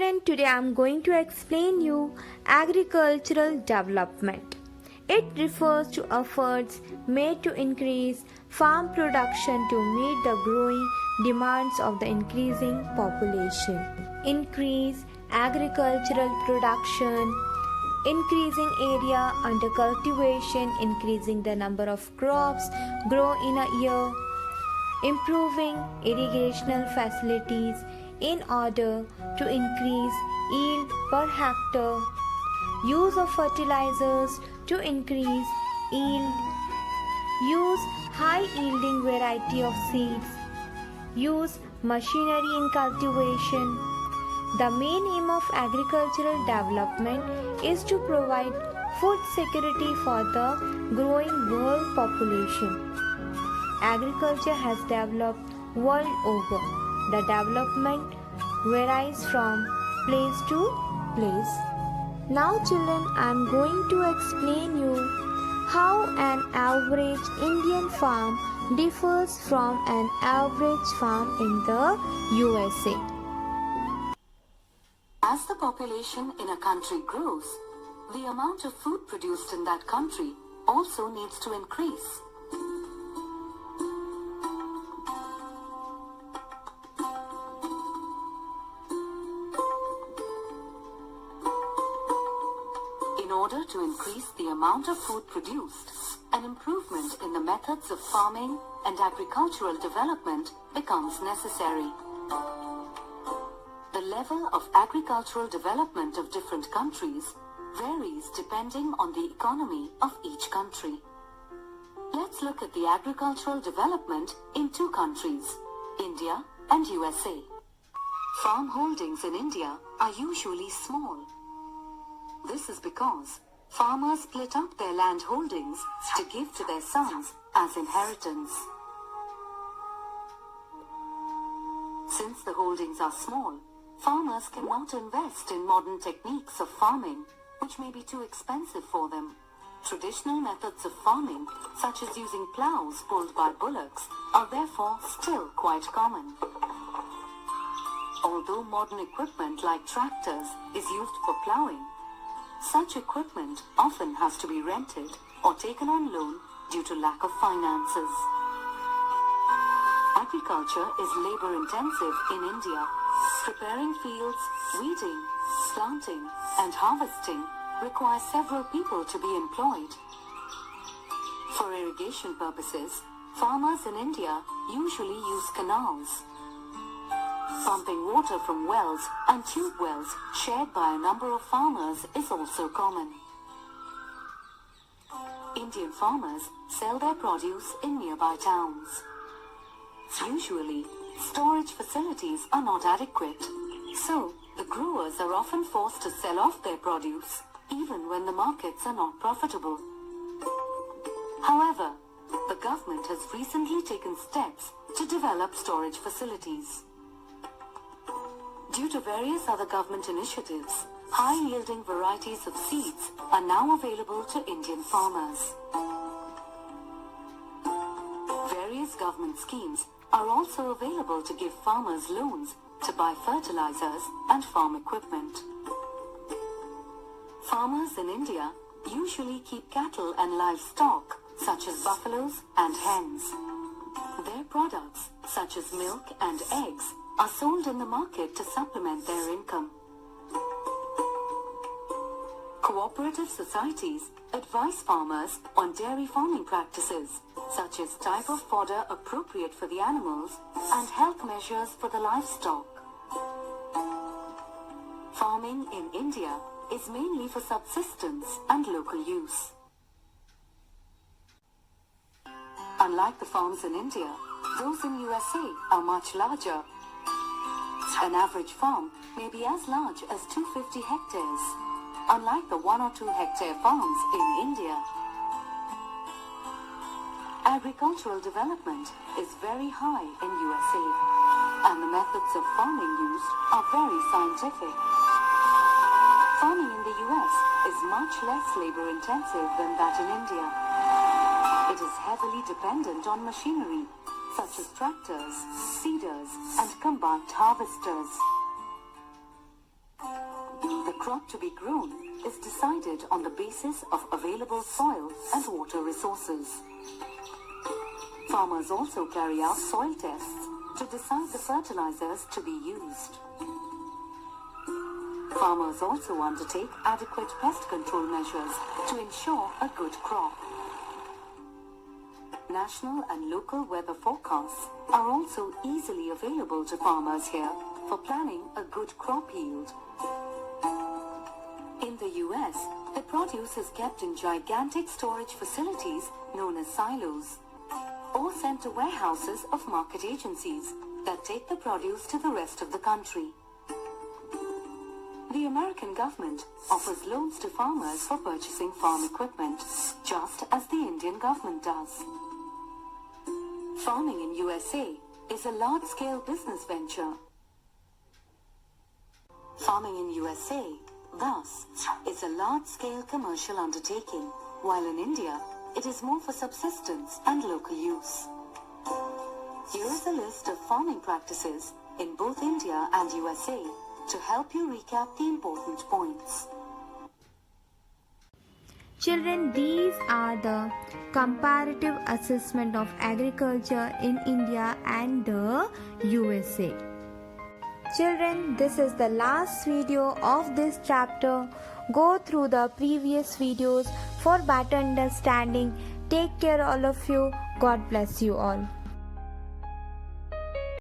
Children, today I am going to explain you agricultural development. It refers to efforts made to increase farm production to meet the growing demands of the increasing population. Increase agricultural production, increasing area under cultivation, increasing the number of crops grown in a year, improving irrigational facilities in order to increase yield per hectare, use of fertilizers to increase yield, use high yielding variety of seeds, use machinery in cultivation. The main aim of agricultural development is to provide food security for the growing world population. Agriculture has developed world over. The development varies from place to place. Now children, I am going to explain you how an average Indian farm differs from an average farm in the USA. As the population in a country grows, the amount of food produced in that country also needs to increase. In order to increase the amount of food produced, an improvement in the methods of farming and agricultural development becomes necessary. The level of agricultural development of different countries varies depending on the economy of each country. Let's look at the agricultural development in two countries, India and USA. Farm holdings in India are usually small. This is because farmers split up their land holdings to give to their sons as inheritance. Since the holdings are small, farmers cannot invest in modern techniques of farming, which may be too expensive for them. Traditional methods of farming, such as using plows pulled by bullocks, are therefore still quite common. Although modern equipment like tractors is used for plowing, such equipment often has to be rented or taken on loan due to lack of finances. Agriculture is labor-intensive in India. Preparing fields, weeding, planting, and harvesting require several people to be employed. For irrigation purposes, farmers in India usually use canals. Pumping water from wells and tube wells shared by a number of farmers is also common. Indian farmers sell their produce in nearby towns. Usually, storage facilities are not adequate, so the growers are often forced to sell off their produce even when the markets are not profitable. However, the government has recently taken steps to develop storage facilities. Due to various other government initiatives, high-yielding varieties of seeds are now available to Indian farmers. Various government schemes are also available to give farmers loans to buy fertilizers and farm equipment. Farmers in India usually keep cattle and livestock such as buffaloes and hens. Their products such as milk and eggs are sold in the market to supplement their income. Cooperative societies advise farmers on dairy farming practices, such as type of fodder appropriate for the animals and health measures for the livestock. Farming in India is mainly for subsistence and local use. Unlike the farms in India, those in USA are much larger. An average farm may be as large as 250 hectares, unlike the 1 or 2 hectare farms in India. Agricultural development is very high in USA, and the methods of farming used are very scientific. Farming in the US is much less labor-intensive than that in India. It is heavily dependent on machinery, such as tractors, seeders, and combined harvesters. crop to be grown is decided on the basis of available soil and water resources. Farmers also carry out soil tests to decide the fertilizers to be used. Farmers also undertake adequate pest control measures to ensure a good crop. National and local weather forecasts are also easily available to farmers here for planning a good crop yield. In the US, the produce is kept in gigantic storage facilities known as silos, or sent to warehouses of market agencies that take the produce to the rest of the country. The American government offers loans to farmers for purchasing farm equipment, just as the Indian government does. Farming in USA is a large-scale business venture. Farming in USA, thus, is a large-scale commercial undertaking, while in India, it is more for subsistence and local use. Here is a list of farming practices in both India and USA to help you recap the important points. Children, these are the comparative assessment of agriculture in India and the USA. Children, this is the last video of this chapter. Go through the previous videos for better understanding. Take care all of you. God bless you all.